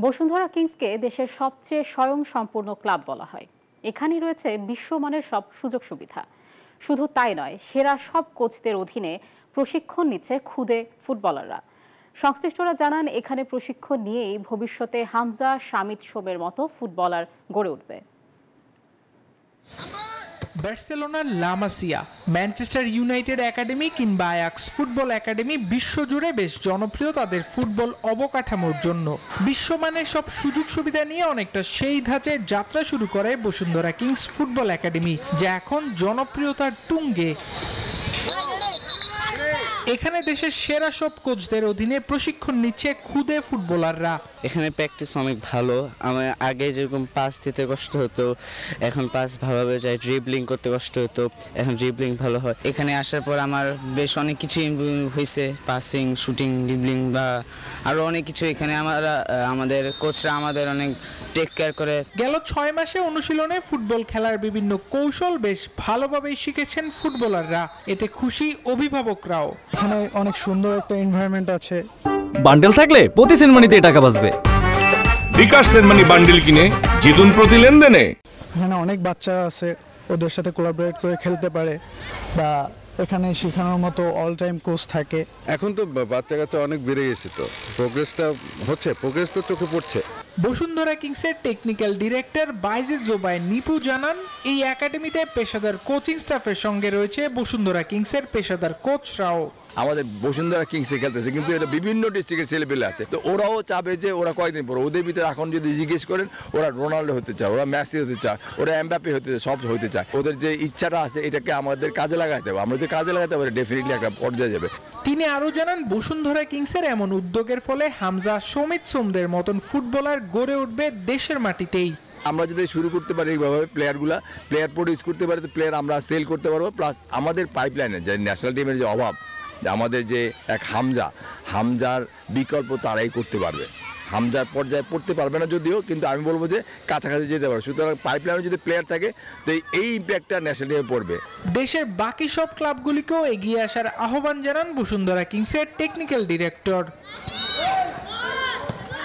বসুন্ধরা কিংসকে দেশের সবচেয়ে স্বয়ংসম্পূর্ণ ক্লাব বলা হয়। এখানেই রয়েছে বিশ্বমানের সব সুযোগ সুবিধা। শুধু তাই নয়, সেরা সব কোচদের অধীনে প্রশিক্ষণ নিচ্ছে খুদে ফুটবলাররা। সংশ্লিষ্টরা জানান, এখানে প্রশিক্ষণ নিয়েই ভবিষ্যতে হামজা, শামিত সোমের মতো ফুটবলার গড়ে উঠবে। বার্সেলোনার লা মাসিয়া, ম্যানচেস্টার ইউনাইটেড একাডেমি কিংবা আয়াক্স ফুটবল একাডেমি বিশ্বজুড়ে বেশ জনপ্রিয় তাদের ফুটবল অবকাঠামোর জন্য। বিশ্বমানের সব সুযোগ সুবিধা নিয়ে অনেকটা সেই ধাঁচে যাত্রা শুরু করে বসুন্ধরা কিংস ফুটবল একাডেমি, যা এখন জনপ্রিয়তার তুঙ্গে। এখানে দেশের সেরা সব কোচদের অধীনে প্রশিক্ষণ নিচ্ছে খুদে ফুটবলাররা। এখানে প্র্যাকটিস অনেক ভালো। আমার আগে যেরকম পাস দিতে কষ্ট হতো, এখন পাস ভালোভাবে যায়। ড্রিবলিং করতে কষ্ট হতো, এখন ড্রিবলিং ভালো হয়। এখানে আসার পর আমার বেশ অনেক কিছু ইমপ্রুভ হয়েছে, পাসিং, শুটিং, ড্রিবলিং বা আরও অনেক কিছু। এখানে আমাদের কোচরা আমাদের অনেক টেক কেয়ার করে। গেল 6 মাসে অনুশীলনে ফুটবল খেলার বিভিন্ন কৌশল বেশ ভালোভাবেই শিখেছেন ফুটবলাররা। এতে খুশি অভিভাবকরাও। এখানে অনেক সুন্দর একটা এনভায়রনমেন্ট আছে। বান্ডেল থাকলে প্রতি সেনমানিতে টাকা বাঁচবে। বিকাশ সেনমানি বান্ডেল কিনে জিতুন প্রতি লেনদেনে। এখানে অনেক বাচ্চারা আছে, ওদের সাথে কোলাবোরেট করে খেলতে পারে, বা এখানে শেখানোর মতো অল টাইম কোচ থাকে। এখন তো বাচ্চা কাচ্চা অনেক বেড়ে গেছে, তো প্রোগ্রেস তো চোখে পড়ছে। বসুন্ধরা কিংসের টেকনিক্যাল ডিরেক্টর বাইজিদ জোবাই নিপু জানান, এই একাডেমিতে পেশাদার কোচিং স্টাফের সঙ্গে রয়েছে বসুন্ধরা কিংসের পেশাদার কোচরাও। আমাদের বসুন্ধরা কিংসে খেলতেছে, কিন্তু এটা বিভিন্ন ডিস্ট্রিক্টের ছেলেপেলে আছে, তো ওরাও চাবে যে ওরা কয়েকদিন পর ওদের ভিতরে এখন যদি জিজ্ঞেস করেন, ওরা রোনাল্ডো হতে চায়, ওরা মেসি হতে চায়, ওরা এমবাপ্পে হতে চায়, সব হতে চায়। ওদের যে ইচ্ছাটা আছে এটাকে আমাদের কাজে লাগাতে হবে। আমরা যদি কাজে লাগাতে পারি ডেফিনেটলি একটা পর্যায়ে যাবে। তিনি আরও জানান, বসুন্ধরা কিংসের এমন উদ্যোগের ফলে হামজা, শামিত সোমদের মতন ফুটবলার গড়ে উঠবে দেশের মাটিতেই। আমরা যদি শুরু করতে পারি এইভাবে প্লেয়ার প্রডিউস করতে পারি, তো প্লেয়ার আমরা সেল করতে পারবো। প্লাস আমাদের পাইপলাইনে যে ন্যাশনাল টিমের যে অভাব, আমাদের যে এক হামজার বিকল্প তারাই করতে পারবে। হামজার পর্যায়ে পড়তে পারবে না যদিও, কিন্তু আমি বলবো যে কাছাকাছি যেতে পারবে। সুতরাং পাইপলাইনে যদি প্লেয়ার থাকে, তো এই ইম্প্যাক্টটা ন্যাশনাল টিমে পড়বে। দেশের বাকি সব ক্লাবগুলিকেও এগিয়ে আসার আহ্বান জানান বসুন্ধরা কিংসের technical director.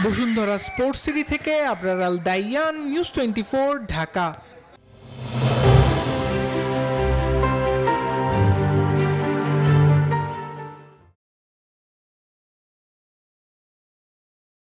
Bashundhara sports city থেকে আবরার আল দাইয়ান, নিউজ 24, ঢাকা।